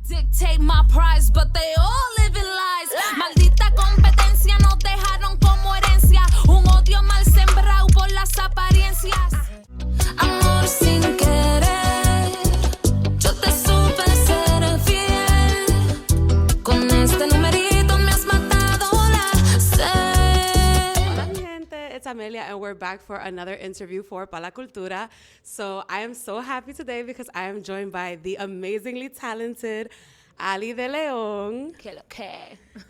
Dictate my price, but they all live in lies. Maldita competencia nos dejaron como herencia. Un odio mal sembrado por las apariencias. Amor sin querer, yo te supe ser fiel. Con este numerito me has matado la sed. Hola mi gente, it's Amelia and we're back for another interview for Pa La Cultura. So I am so happy today because I am joined by the amazingly talented Ali de Leon. Que lo que.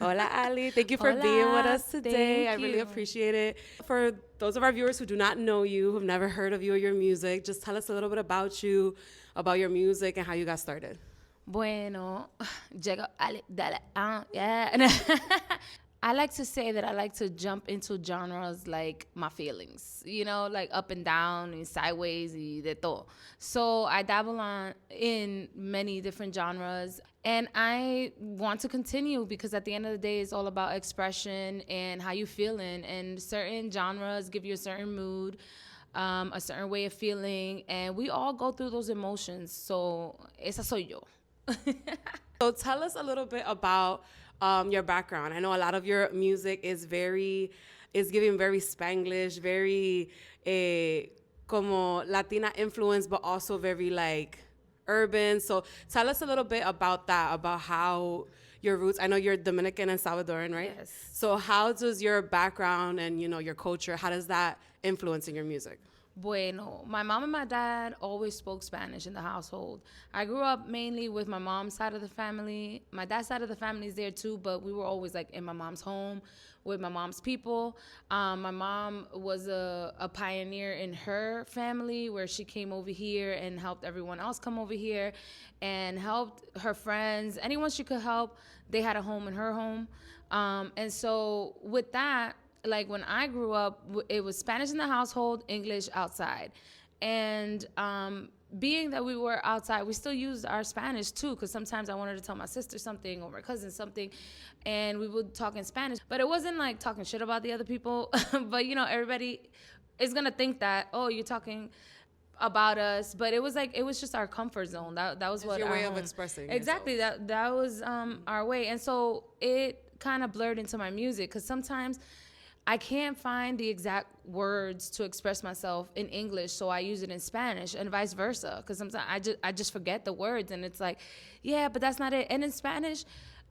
Hola Ali, thank you for Hola, being with us today. thank I really you. appreciate it. For those of our viewers who do not know you, who've never heard of you or your music, just tell us a little bit about you, about your music and how you got started. Bueno, llega Ali de Leon, yeah. I like to say that I like to jump into genres like my feelings, you know, like up and down and sideways y de todo. So I dabble in many different genres, and I want to continue because at the end of the day, it's all about expression and how you feeling. And certain genres give you a certain mood, a certain way of feeling, and we all go through those emotions. So esa soy yo. So tell us a little bit about your background. I know a lot of your music is giving very Spanglish, very como Latina influence, but also very like urban. So tell us a little bit about that, about how your roots. I know you're Dominican and Salvadoran, right? Yes. So how does your background and your culture, how does that influence in your music? Bueno, my mom and my dad always spoke Spanish in the household. I grew up mainly with my mom's side of the family. My dad's side of the family is there too, but we were always like in my mom's home with my mom's people. My mom was a pioneer in her family where she came over here and helped everyone else come over here and helped her friends. Anyone she could help, they had a home in her home. And so with that, like when I grew up, it was Spanish in the household, English outside. And being that we were outside, we still used our Spanish too, because sometimes I wanted to tell my sister something or my cousin something, and we would talk in Spanish. But it wasn't like talking shit about the other people. But everybody is gonna think that, oh, you're talking about us, but it was just our comfort zone. That was what your our way of home. expressing Exactly. yourself. That was our way, and so it kind of blurred into my music because sometimes I can't find the exact words to express myself in English, so I use it in Spanish and vice versa. Because sometimes I just forget the words, and it's like, yeah, but that's not it. And in Spanish,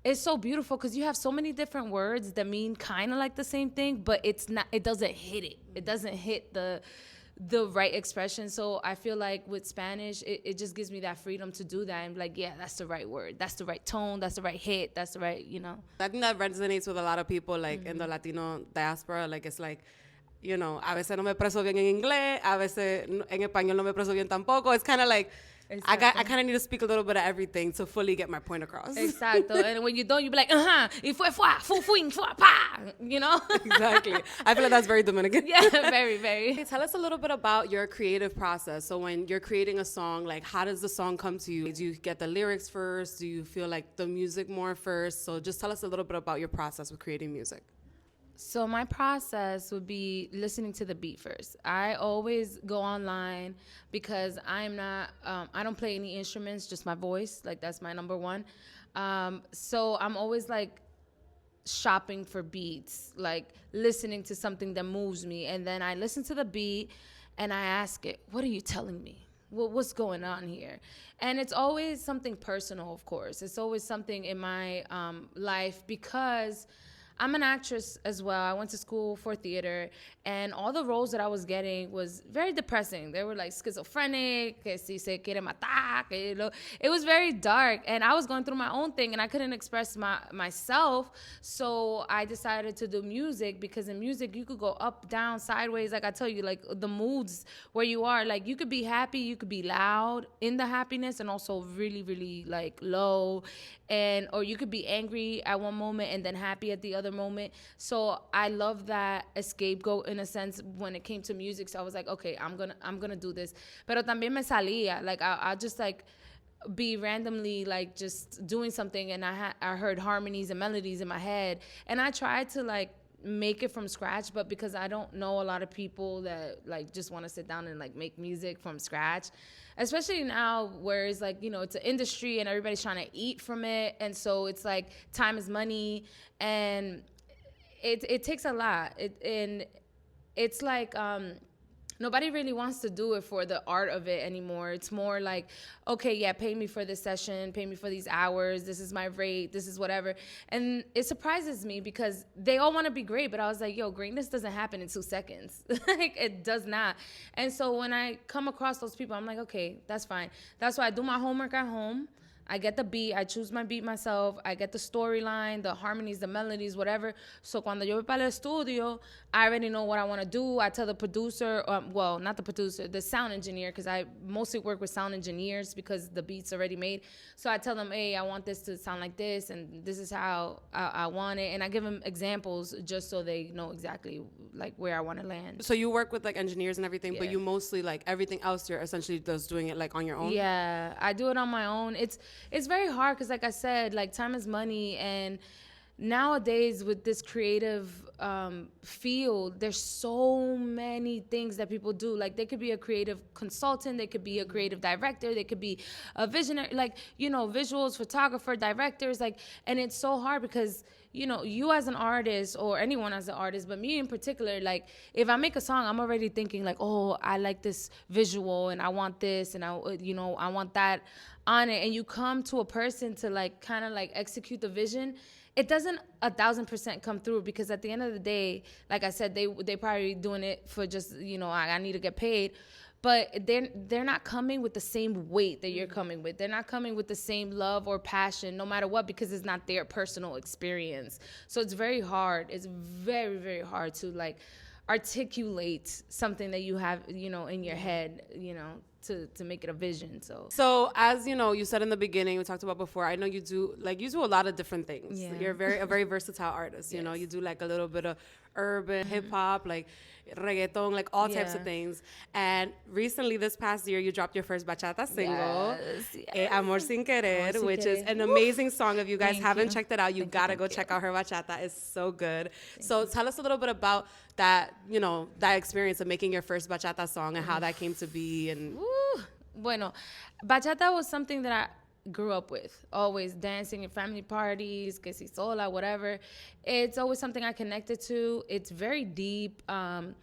it's so beautiful because you have so many different words that mean kind of like the same thing, but it's not. It doesn't hit it. It doesn't hit the right expression. So I feel like with Spanish, it just gives me that freedom to do that and be like, yeah, that's the right word, that's the right tone, that's the right hit, that's the right, I think that resonates with a lot of people like in the Latino diaspora. Like it's like, a veces no me expreso bien en inglés, a veces en español no me expreso bien tampoco. It's kind of like, I kind of need to speak a little bit of everything to fully get my point across. Exacto. And when you don't, you be like, y fue, pa, Exactly. I feel like that's very Dominican. Yeah, very, very. Okay, tell us a little bit about your creative process. So when you're creating a song, like how does the song come to you? Do you get the lyrics first? Do you feel like the music more first? So just tell us a little bit about your process with creating music. So my process would be listening to the beat first. I always go online because I'm not, I don't play any instruments, just my voice. Like that's my number one. So I'm always like shopping for beats, like listening to something that moves me. And then I listen to the beat and I ask it, what are you telling me? What's going on here? And it's always something personal, of course. It's always something in my life because I'm an actress as well. I went to school for theater, and all the roles that I was getting was very depressing. They were like schizophrenic, que si se quiere matar, it was very dark, and I was going through my own thing, and I couldn't express myself, so I decided to do music, because in music, you could go up, down, sideways, like I tell you, like the moods where you are. Like you could be happy, you could be loud in the happiness, and also really, really like low, or you could be angry at one moment and then happy at the other moment. So I love that scapegoat in a sense when it came to music. So I was like, okay, I'm gonna do this. Pero también me salía, like I just like be randomly like just doing something, and I heard harmonies and melodies in my head, and I tried to like make it from scratch, but because I don't know a lot of people that like just want to sit down and like make music from scratch, especially now where it's like, you know, it's an industry and everybody's trying to eat from it, and so it's like time is money, and it takes a lot. And it's like nobody really wants to do it for the art of it anymore. It's more like, okay, yeah, pay me for this session, pay me for these hours, this is my rate, this is whatever. And it surprises me because they all want to be great, but I was like, yo, greatness doesn't happen in 2 seconds. Like, it does not. And so when I come across those people, I'm like, okay, that's fine. That's why I do my homework at home. I get the beat, I choose my beat myself, I get the storyline, the harmonies, the melodies, whatever. So cuando yo voy para el estudio, I already know what I want to do. I tell the producer, well, not the producer, the sound engineer, because I mostly work with sound engineers because the beat's already made. So I tell them, hey, I want this to sound like this, and this is how I want it. And I give them examples just so they know exactly like where I want to land. So you work with like engineers and everything, Yeah. but you mostly like everything else you're essentially just doing it like on your own? Yeah, I do it on my own. It's very hard because, like I said, like time is money, and nowadays with this creative field, there's so many things that people do. Like, they could be a creative consultant, they could be a creative director, they could be a visionary, like, you know, visuals, photographer, directors, like, and it's so hard because, you know, you as an artist, or anyone as an artist, but me in particular, like, if I make a song, I'm already thinking like, oh, I like this visual and I want this and I, you know, I want that on it. And you come to a person to like kind of like execute the vision, it doesn't 1,000% come through, because at the end of the day, like I said, they probably doing it for just, you know, I need to get paid. But they're not coming with the same weight that you're coming with. They're not coming with the same love or passion, no matter what, because it's not their personal experience. So it's very hard. It's very, very hard to like articulate something that you have, you know, in your head, you know, to make it a vision. So as you know, you said in the beginning, we talked about before, I know you do a lot of different things. Yeah. You're a very versatile artist. You know, you do like a little bit of urban hip hop, like reggaeton, like all types of things. And recently, this past year, you dropped your first bachata single, Amor Sin Querer, which is an amazing song. If you guys haven't checked it out, you gotta go check out her bachata. It's so good. So tell us a little bit about that, you know, that experience of making your first bachata song and how that came to be. And Bueno, bachata was something that I grew up with, always dancing at family parties, que si sola, whatever. It's always something I connected to. It's very deep, and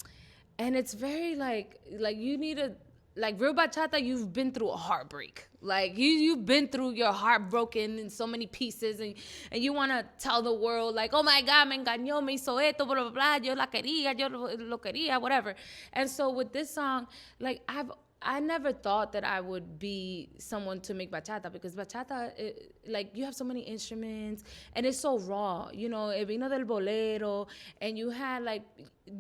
it's very like you need a, like, real bachata, you've been through a heartbreak. Like, you've been through your heart broken in so many pieces, and you want to tell the world, like, oh my God, me engañó, me hizo esto, blah, blah, blah, yo la quería, yo lo quería, whatever. And so with this song, like, I never thought that I would be someone to make bachata, because bachata, like, you have so many instruments and it's so raw, you know, el vino del bolero, and you had, like,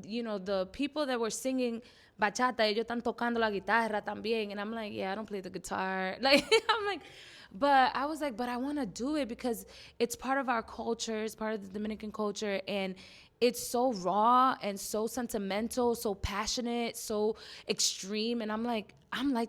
you know, the people that were singing bachata, ellos están tocando la guitarra también, and I'm like, yeah, I don't play the guitar. Like, I'm like, but I was like, but I want to do it because it's part of our culture, it's part of the Dominican culture, and it's so raw and so sentimental, so passionate, so extreme. And I'm like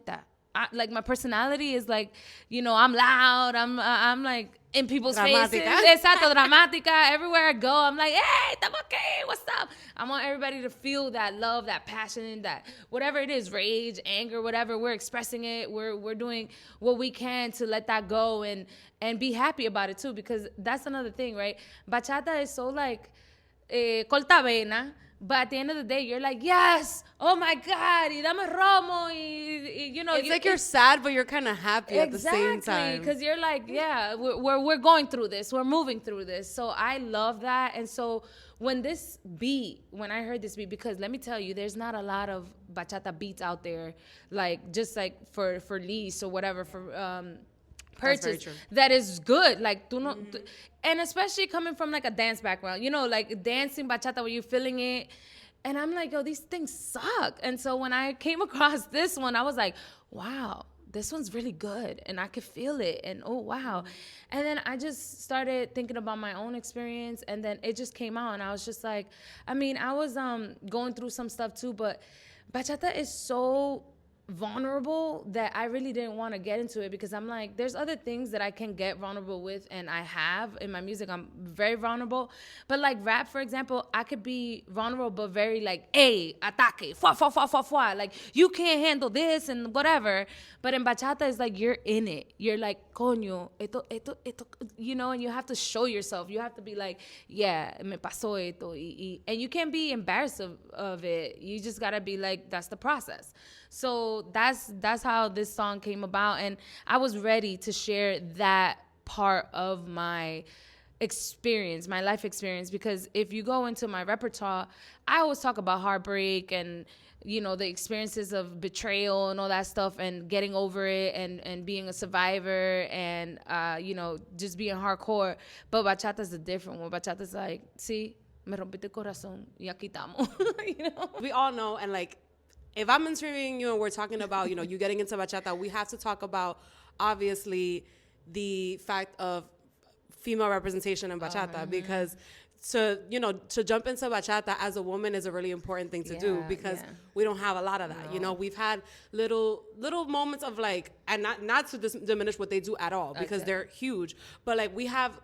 that. Like, my personality is like, you know, I'm loud. I'm like in people's faces. Exacto, dramática. Everywhere I go, I'm like, hey, estamos aquí, what's up? I want everybody to feel that love, that passion, that whatever it is, rage, anger, whatever. We're expressing it. We're doing what we can to let that go and be happy about it too, because that's another thing, right? Bachata is so like corta vena, but at the end of the day, you're like, yes, oh my God, y dame romo, y you know. It's like you're sad, but you're kind of happy at the same time. Exactly, because you're like, yeah, we're going through this, we're moving through this. So I love that. And so when I heard this beat, because let me tell you, there's not a lot of bachata beats out there, like, just like for lease or whatever, for purchase, that is good. Like, and especially coming from like a dance background, you know, like dancing bachata where you're feeling it. And I'm like, yo, these things suck. And so when I came across this one, I was like, wow, this one's really good, and I could feel it, and oh wow. And then I just started thinking about my own experience, and then it just came out, and I was just like, I mean, I was going through some stuff too, but bachata is so vulnerable that I really didn't want to get into it, because I'm like, there's other things that I can get vulnerable with, and I have in my music. I'm very vulnerable, but like rap, for example, I could be vulnerable but very like, hey, ataque, fua, fua, fua, fua, fua, like you can't handle this and whatever. But in bachata, it's like you're in it. You're like, coño, esto, you know, and you have to show yourself. You have to be like, yeah, me pasó esto, and you can't be embarrassed of it. You just gotta be like, that's the process. So that's how this song came about, and I was ready to share that part of my experience, my life experience, because if you go into my repertoire, I always talk about heartbreak and, you know, the experiences of betrayal and all that stuff, and getting over it, and being a survivor, and you know, just being hardcore. But bachata's a different one. Bachata's like, sí, me rompiste el corazón y aquí estamos. You know, We all know, and like, if I'm interviewing you and we're talking about, you know, you getting into bachata, we have to talk about, obviously, the fact of female representation in bachata, because to jump into bachata as a woman is a really important thing to do, because we don't have a lot of that. No. You know, we've had little moments of like, and not to diminish what they do at all, because they're huge, but like we have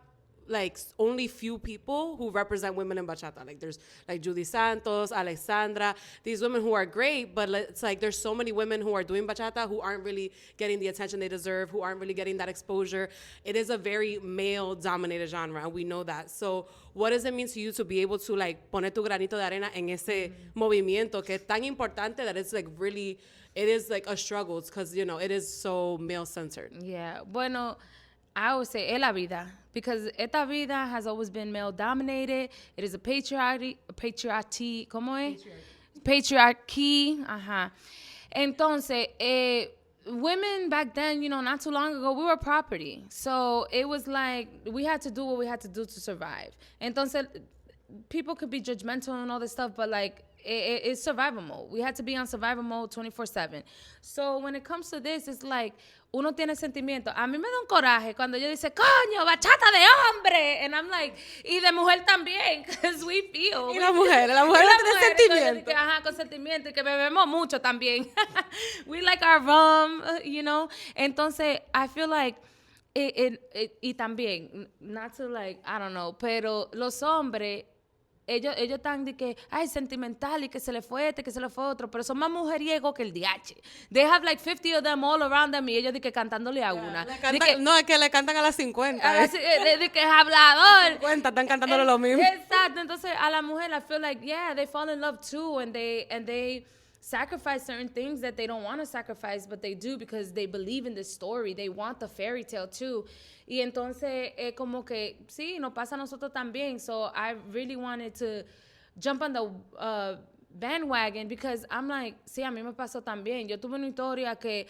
like only few people who represent women in bachata. Like there's like Judy Santos, Alexandra, these women who are great, but it's like there's so many women who are doing bachata who aren't really getting the attention they deserve, who aren't really getting that exposure. It is a very male dominated genre, and we know that. So what does it mean to you to be able to like poner tu granito de arena en ese movimiento que es tan importante that it's like really, it is like a struggle, because you know it is so male centered. Yeah, bueno, I would say es la vida, because esta vida has always been male dominated. It is a patriarchy, ¿cómo es? Patriarchy, ajá. Entonces, women back then, you know, not too long ago, we were property. So it was like we had to do what we had to do to survive. Entonces, people could be judgmental and all this stuff, but like, it's survival mode. We had to be on survival mode 24/7. So when it comes to this, it's like uno tiene sentimiento. A mí me da un coraje cuando yo dice, coño, bachata de hombre. And I'm like, y de mujer también, because we feel. Y la mujer no tiene sentimiento. Ajá, con sentimiento, y que bebemos mucho también. We like our rum, you know. Entonces, I feel like, y también, not to like, I don't know, pero los hombres, ellos están de que, ay, sentimental, y que se le fue este, que se le fue otro, pero son más mujeriegos que el DH. They have like 50 of them all around them, y ellos de que cantándole a una. No, es que le cantan a las 50. De que es hablador. 50 están cantándole lo mismo. Exacto. Entonces, a la mujer, I feel like, yeah, they fall in love too, and they sacrifice certain things that they don't want to sacrifice, but they do because they believe in this story. They want the fairy tale too. Y entonces, como que, sí, nos pasa a nosotros también. So I really wanted to jump on the bandwagon, because I'm like, sí, a mí me pasó también. Yo tuve una historia que,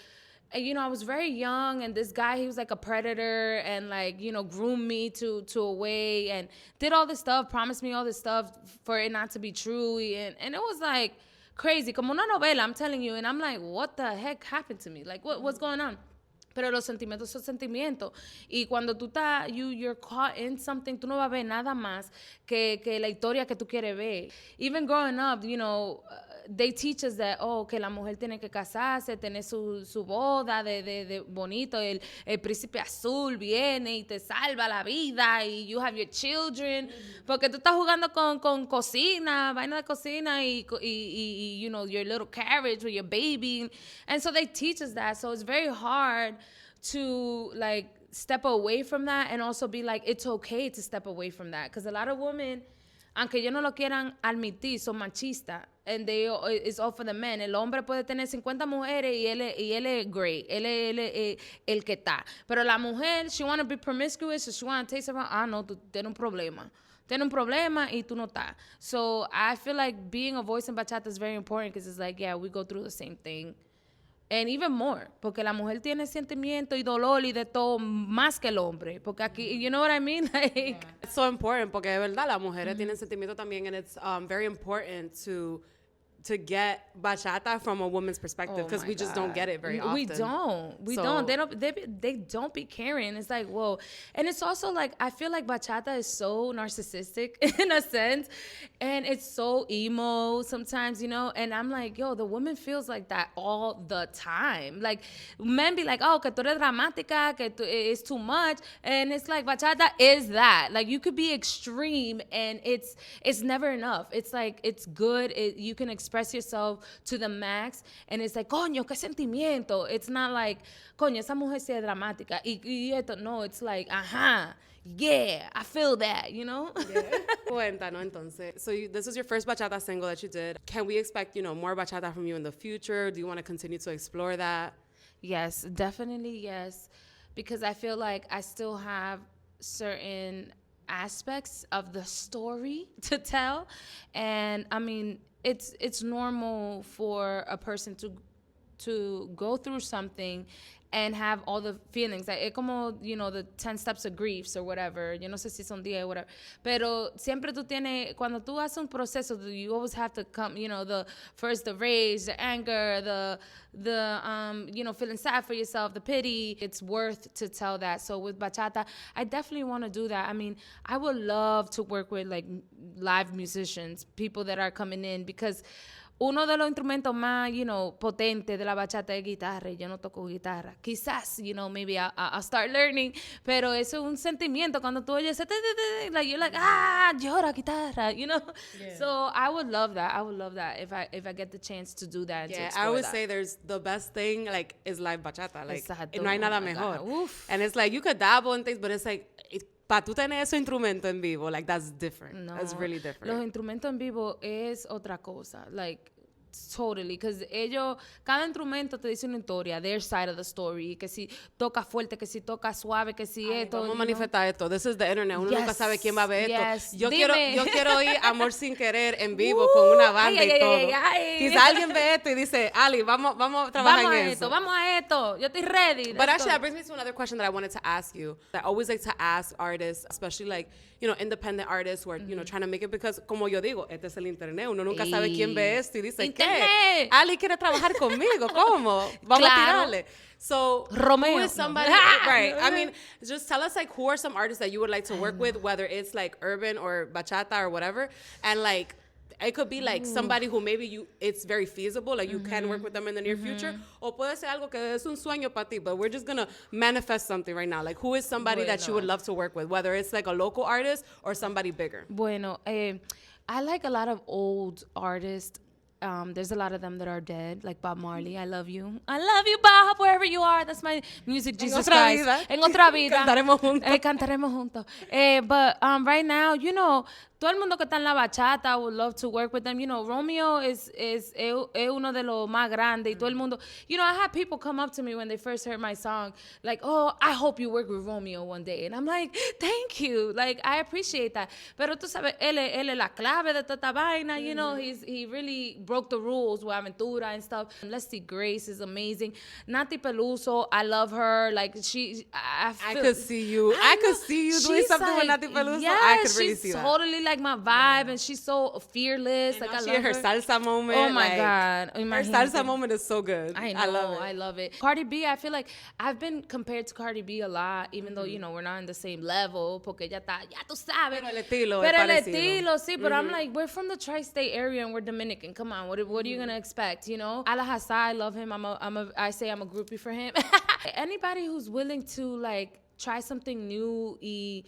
you know, I was very young, and this guy, he was like a predator, and like, you know, groomed me to a way, and did all this stuff, promised me all this stuff for it not to be true. And it was like crazy, como una novela, I'm telling you. And I'm like, what the heck happened to me? Like, what's going on? Pero los sentimientos son sentimientos. Y cuando tú estás, you're caught in something, tú no vas a ver nada más que la historia que tú quieres ver. Even growing up, you know, they teach us that, que la mujer tiene que casarse, tener su boda de bonito, el príncipe azul viene y te salva la vida, y you have your children, porque tú estás jugando con cocina, vaina de cocina, y you know, your little carriage with your baby. And so they teach us that. So it's very hard to like step away from that, and also be like, it's okay to step away from that, because a lot of women, aunque ellos no lo quieran admitir, son machistas, and it's all for the men. El hombre puede tener 50 mujeres y él es great, él es el que está. Pero la mujer, she want to be promiscuous, so she want to taste around. No, tú tienes un problema. Tiene un problema y tú no estás. So I feel like being a voice in bachata is very important, because it's like, yeah, we go through the same thing. And even more, porque la mujer tiene sentimiento y dolor y de todo más que el hombre. Porque aquí, you know what I mean? Like, it's so important, porque de verdad las mujeres tienen sentimiento también, and it's very important to to get bachata from a woman's perspective, Oh because my we just don't God. get it very often. We don't. We So- don't. They don't be caring. It's like, whoa. And it's also like, I feel like bachata is so narcissistic in a sense. And it's so emo sometimes, you know? And I'm like, yo, the woman feels like that all the time. Like, men be like, oh, que tú eres dramática, que it's too much. And it's like, bachata is that. Like, you could be extreme and it's never enough. It's like, it's good. You can express yourself to the max, and it's like, coño, qué sentimiento. It's not like, coño, esa mujer sí es dramática. Y esto, no, it's like, ajá, yeah, I feel that, you know? Yeah. Cuenta, ¿no? Entonces, so this was your first bachata single that you did. Can we expect, more bachata from you in the future? Do you want to continue to explore that? Yes, definitely yes. Because I feel like I still have certain aspects of the story to tell. And I mean, it's normal for a person to go through something and have all the feelings. Like, es como, the 10 steps of griefs or whatever. Yo no sé si son 10 or whatever. Pero siempre tú tienes, cuando tú haces un proceso, you always have to come, the rage, the anger, the feeling sad for yourself, the pity. It's worth to tell that. So with bachata, I definitely want to do that. I mean, I would love to work with like live musicians, people that are coming in, because uno de los instrumentos más, potentes de la bachata es guitarra, y yo no toco guitarra. Quizás, maybe I'll start learning, pero eso es un sentimiento. Cuando tú oyes, like, you're like, llora guitarra, Yeah. So I would love that. I would love that if I get the chance to do that. And to I always that. say there's the best thing, like, is live bachata. Like, Exacto. no hay nada Oh my mejor. God. Oof. And it's like, you could dabble in things, but it's like, para tú tener ese instrumento en vivo, like, that's different. No, That's really different. Los instrumentos en vivo es otra cosa. Like, totally, because cada instrumento te dice una historia, their side of the story, que si toca fuerte, que si toca suave, que si esto. Vamos a manifestar esto. This is the internet. Uno nunca sabe quién va a ver esto. Yo Dime. quiero oír Amor Sin Querer en vivo con una banda y todo. Quizá alguien ve esto y dice, Ali, vamos a trabajar en eso. Vamos a esto. Yo estoy ready. But actually, that brings me to another question that I wanted to ask you. I always like to ask artists, especially like, independent artists who are, trying to make it, because, como yo digo, este es el internet. Uno nunca sabe quién ve esto y dice, Internet. ¿qué? Ali quiere trabajar conmigo. ¿Cómo? Vamos a tirarle. So, Romeo. who is somebody, right? I mean, just tell us, like, who are some artists that you would like to work with, whether it's, like, urban or bachata or whatever, and, like, it could be like somebody who maybe it's very feasible, like you can work with them in the near future. O puede ser algo que es un sueño para ti, but we're just going to manifest something right now. Like, who is somebody that you would love to work with, whether it's like a local artist or somebody bigger? Bueno, I like a lot of old artists. There's a lot of them that are dead, like Bob Marley. I love you. I love you, Bob, wherever you are. That's my music, Jesus Christ. En otra vida. Cantaremos juntos. Cantaremos juntos. But right now, todo el mundo que está en la bachata, I would love to work with them. Romeo es uno de los más grandes. Y todo el mundo, I had people come up to me when they first heard my song, like, oh, I hope you work with Romeo one day. And I'm like, thank you. Like, I appreciate that. Pero tú sabes, él es la clave de toda esta vaina. He really broke the rules with Aventura and stuff. Leslie Grace is amazing. Nati Peluso, I love her. Like, I could see you. I could see you doing something with Nati Peluso. Yeah, I could really see she's that. totally like my vibe, and she's so fearless. And like, I she love her salsa moment. Oh my like, God. Her salsa moment is so good. I know. I love it. Cardi B, I feel like I've been compared to Cardi B a lot, even though, we're not in the same level, porque ella está, ya tú sabes. Pero el estilo, sí, but I'm like, we're from the tri-state area and we're Dominican. Come on, what are you going to expect, Ala Hassa, I love him. I say I'm a groupie for him. Anybody who's willing to, like, try something new y,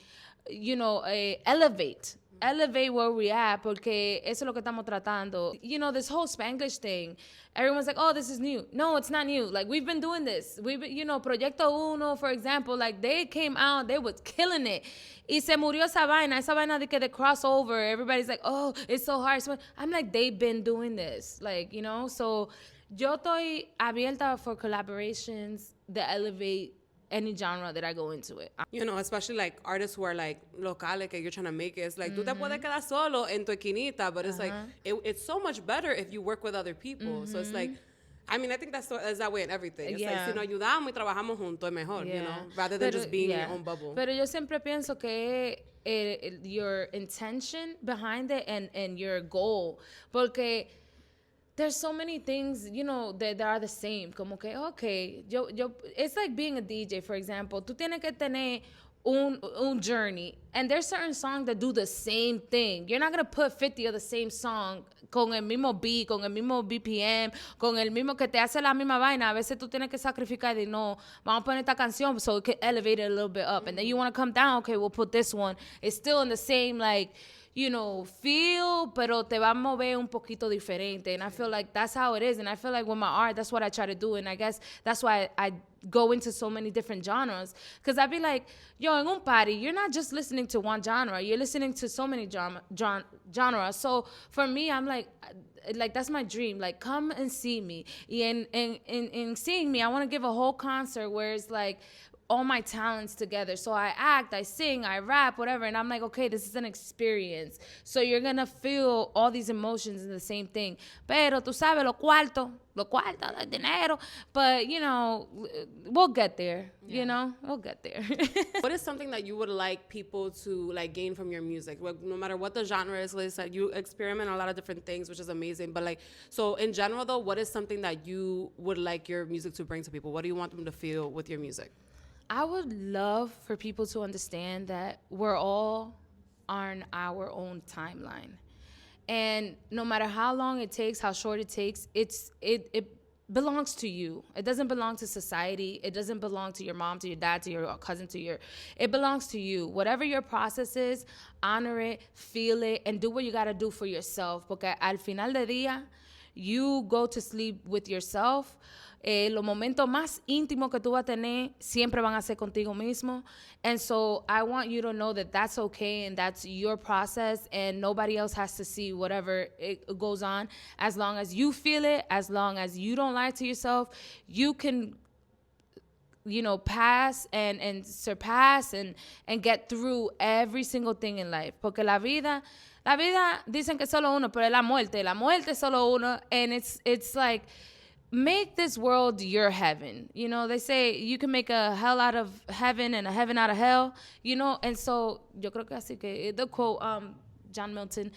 elevate where we at, porque eso es lo que estamos tratando. This whole Spanglish thing, everyone's like, oh, this is new. No, it's not new. Like, we've been doing this. We've been, Proyecto Uno, for example, like, they came out, they was killing it. Y se murió esa vaina de que the crossover, everybody's like, oh, it's so hard. I'm like, they've been doing this. Like, so yo estoy abierta for collaborations that elevate any genre that I go into it. Especially like artists who are like locales que you're trying to make it. It's like, tú te puedes quedar solo en tu esquinita, but it's like, it's so much better if you work with other people. So it's like, I mean, I think that's that way in everything. It's like, si nos ayudamos y trabajamos juntos, es mejor, rather than just being in your own bubble. Pero yo siempre pienso que your intention behind it and your goal, porque there's so many things, that are the same. Como que, okay, it's like being a DJ, for example. Tú tienes que tener un journey. And there's certain songs that do the same thing. You're not going to put 50 of the same song con el mismo beat, con el mismo BPM, con el mismo que te hace la misma vaina. A veces tú tienes que sacrificar y no, vamos a poner esta canción so it can elevate it a little bit up. And then you want to come down, okay, we'll put this one. It's still in the same, like, feel, pero te va a mover un poquito diferente. And I feel like that's how it is. And I feel like with my art, that's what I try to do. And I guess that's why I go into so many different genres. Because I'd be like, yo, in un party, you're not just listening to one genre. You're listening to so many genres. So for me, I'm like, that's my dream. Like, come and see me. And in seeing me, I want to give a whole concert where it's like, all my talents together. So I act, I sing, I rap, whatever. And I'm like, okay, this is an experience. So you're going to feel all these emotions in the same thing. Pero tú sabes, lo cuarto, el dinero. But, we'll get there. We'll get there. What is something that you would like people to like gain from your music? No matter what the genre is, like you experiment a lot of different things, which is amazing. But like, so in general though, what is something that you would like your music to bring to people? What do you want them to feel with your music? I would love for people to understand that we're all on our own timeline. And no matter how long it takes, how short it takes, it belongs to you. It doesn't belong to society. It doesn't belong to your mom, to your dad, to your cousin, it belongs to you. Whatever your process is, honor it, feel it, and do what you gotta do for yourself. Porque al final del día, you go to sleep with yourself. Los momentos más íntimos que tú vas a tener siempre van a ser contigo mismo. And so I want you to know that that's okay and that's your process and nobody else has to see whatever it goes on. As long as you feel it, as long as you don't lie to yourself, you can, pass and surpass and get through every single thing in life. Porque la vida dicen que es solo uno, pero la muerte es solo uno. And it's like, make this world your heaven. They say you can make a hell out of heaven and a heaven out of hell, and so yo creo que así que the quote, John Milton,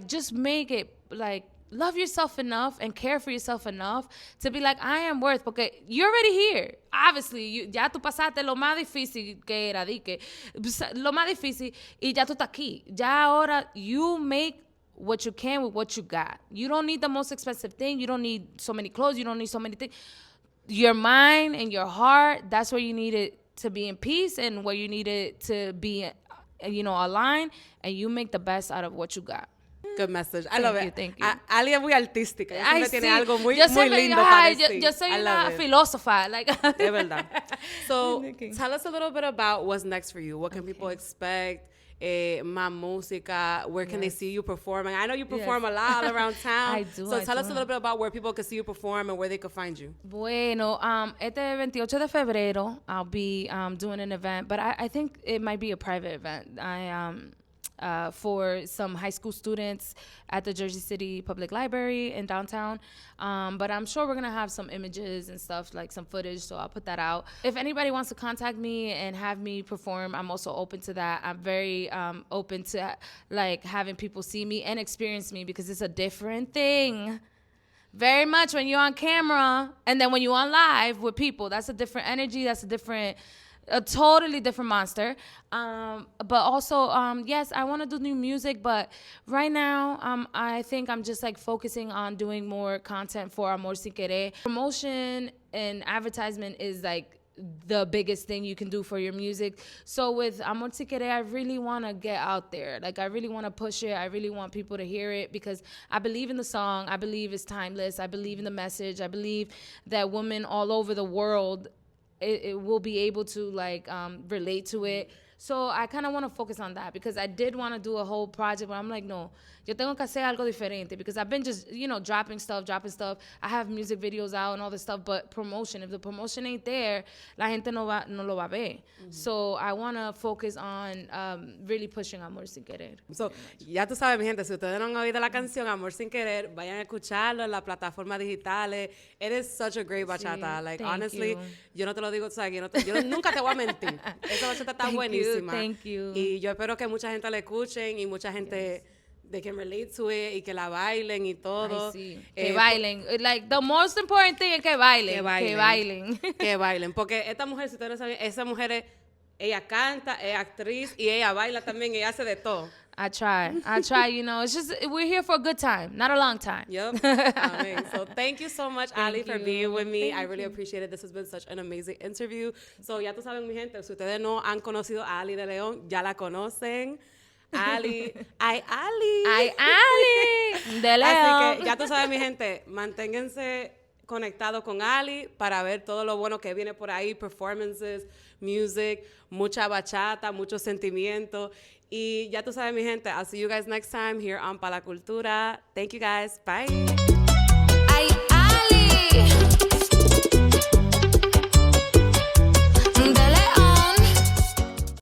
just make it like, love yourself enough and care for yourself enough to be like, I am worth, porque you're already here. Obviously, ya tú pasaste lo más difícil que era, lo más difícil, y ya tú estás aquí. Ya ahora you make what you can with what you got. You don't need the most expensive thing. You don't need so many clothes. You don't need so many things. Your mind and your heart, that's where you need it to be in peace and where you need it to be, aligned, and you make the best out of what you got. Good message. I love it. Thank you. Ali es muy artística. Ella siempre tiene algo muy lindo para para decir. Yo soy una filósofa. Es verdad. So, tell us a little bit about what's next for you. What can people expect? Más música, where can they see you performing? I know you perform a lot all around town. I do. So tell us a little bit about where people can see you perform and where they can find you. Bueno, este 28 de febrero, I'll be doing an event, but I think it might be a private event. For some high school students at the Jersey City Public Library in downtown. But I'm sure we're going to have some images and stuff, like some footage, so I'll put that out. If anybody wants to contact me and have me perform, I'm also open to that. I'm very open to having people see me and experience me because it's a different thing. Very much when you're on camera and then when you're on live with people, that's a different energy, a totally different monster. But also, yes, I want to do new music, but right now, I think I'm just focusing on doing more content for Amor Sin Querer. Promotion and advertisement is the biggest thing you can do for your music. So with Amor Sin Querer, I really want to get out there. I really want to push it. I really want people to hear it because I believe in the song. I believe it's timeless. I believe in the message. I believe that women all over the world it will be able to relate to it. So I kind of want to focus on that because I did want to do a whole project, but I'm like, no, yo tengo que hacer algo diferente because I've been just, dropping stuff. I have music videos out and all this stuff, but promotion, if the promotion ain't there, la gente no lo va a ver. Mm-hmm. So I want to focus on really pushing Amor Sin Querer. So, ya tú sabes, mi gente, si ustedes no han oído la canción Amor Sin Querer, vayan a escucharlo en las plataformas digitales. It is such a great bachata. Sí, honestly, yo no te lo digo, yo nunca te voy a mentir. Esa bachata está buenísima. Thank you. Y yo espero que mucha gente la escuchen y mucha gente they can relate to it y que la bailen y todo. Ay, sí. Que bailen. Like, the most important thing es que bailen. Que bailen. Que bailen. Que bailen. Porque esta mujer, si ustedes no saben, esa mujer ella canta, es actriz y ella baila también, ella hace de todo. I try, you know. It's just, we're here for a good time, not a long time. Yep. Amazing. So thank you so much, Ali, for being with me. I really appreciate it. This has been such an amazing interview. So ya tú saben, mi gente, si ustedes no han conocido a Ali de León, ya la conocen. Ali, ay, Ali. Ay, Ali de León. Así que ya tú sabes, mi gente, manténganse conectados con Ali para ver todo lo bueno que viene por ahí, performances, music, mucha bachata, mucho sentimiento. Y ya tú sabes, mi gente, I'll see you guys next time here on Pa La Cultura. Thank you guys. Bye. Ay.